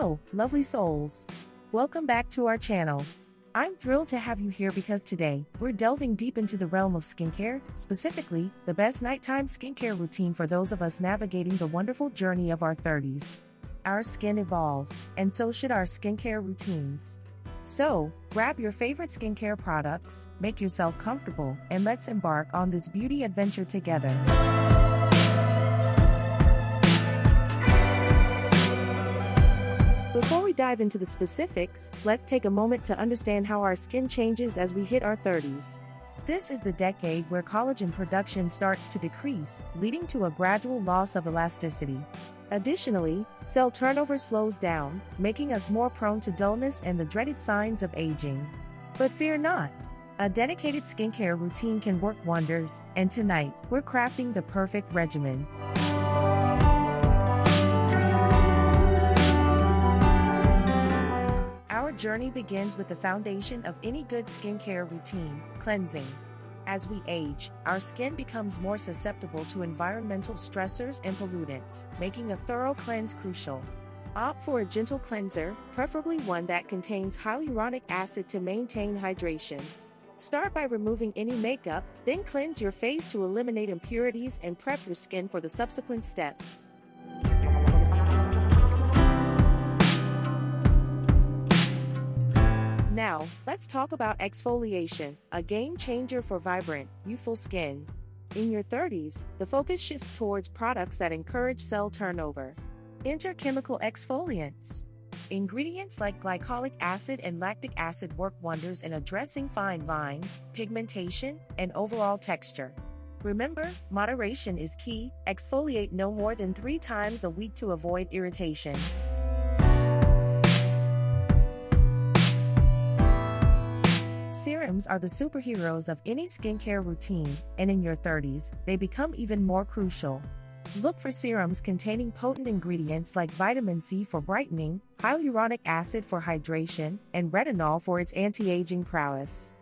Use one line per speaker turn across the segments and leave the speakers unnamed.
Hello, lovely souls. Welcome back to our channel. I'm thrilled to have you here because today, we're delving deep into the realm of skincare, specifically, the best nighttime skincare routine for those of us navigating the wonderful journey of our 30s. Our skin evolves, and so should our skincare routines. So, grab your favorite skincare products, make yourself comfortable, and let's embark on this beauty adventure together. Before we dive into the specifics, let's take a moment to understand how our skin changes as we hit our 30s. This is the decade where collagen production starts to decrease, leading to a gradual loss of elasticity. Additionally, cell turnover slows down, making us more prone to dullness and the dreaded signs of aging. But fear not. A dedicated skincare routine can work wonders, and tonight, we're crafting the perfect regimen. Our journey begins with the foundation of any good skincare routine, cleansing. As we age, our skin becomes more susceptible to environmental stressors and pollutants, making a thorough cleanse crucial. Opt for a gentle cleanser, preferably one that contains hyaluronic acid to maintain hydration. Start by removing any makeup, then cleanse your face to eliminate impurities and prep your skin for the subsequent steps. Now, let's talk about exfoliation, a game changer for vibrant, youthful skin. In your 30s, the focus shifts towards products that encourage cell turnover. Enter chemical exfoliants. Ingredients like glycolic acid and lactic acid work wonders in addressing fine lines, pigmentation, and overall texture. Remember, moderation is key. Exfoliate no more than 3 times a week to avoid irritation. Serums are the superheroes of any skincare routine, and in your 30s, they become even more crucial. Look for serums containing potent ingredients like vitamin C for brightening, hyaluronic acid for hydration, and retinol for its anti-aging prowess.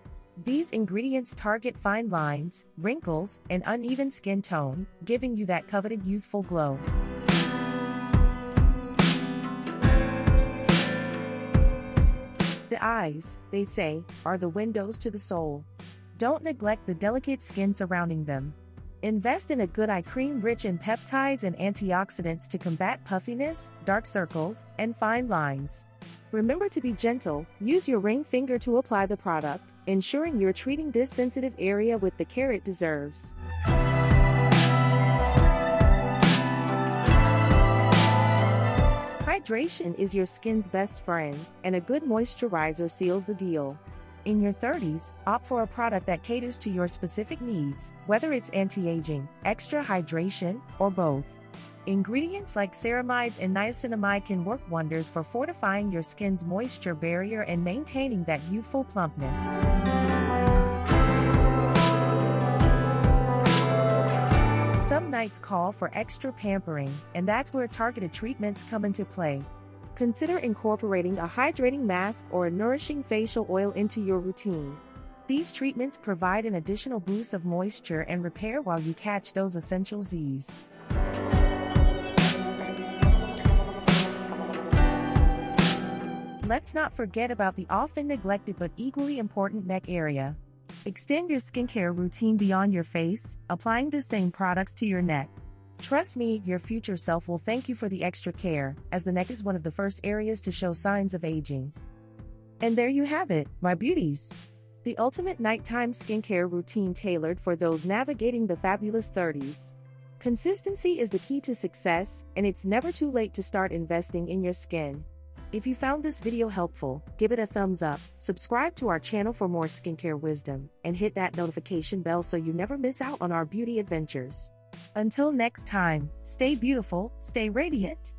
These ingredients target fine lines, wrinkles, and uneven skin tone, giving you that coveted youthful glow. The eyes, they say, are the windows to the soul. Don't neglect the delicate skin surrounding them. Invest in a good eye cream rich in peptides and antioxidants to combat puffiness, dark circles, and fine lines. Remember to be gentle, use your ring finger to apply the product, ensuring you're treating this sensitive area with the care it deserves. Hydration is your skin's best friend, and a good moisturizer seals the deal. In your 30s, opt for a product that caters to your specific needs, whether it's anti-aging, extra hydration, or both. Ingredients like ceramides and niacinamide can work wonders for fortifying your skin's moisture barrier and maintaining that youthful plumpness. Some nights call for extra pampering, and that's where targeted treatments come into play. Consider incorporating a hydrating mask or a nourishing facial oil into your routine. These treatments provide an additional boost of moisture and repair while you catch those essential Z's. Let's not forget about the often neglected but equally important neck area. Extend your skincare routine beyond your face, applying the same products to your neck. Trust me, your future self will thank you for the extra care, as the neck is one of the first areas to show signs of aging. And there you have it, my beauties. The ultimate nighttime skincare routine tailored for those navigating the fabulous 30s. Consistency is the key to success, and it's never too late to start investing in your skin. If you found this video helpful, give it a thumbs up, subscribe to our channel for more skincare wisdom, and hit that notification bell so you never miss out on our beauty adventures. Until next time, stay beautiful, stay radiant.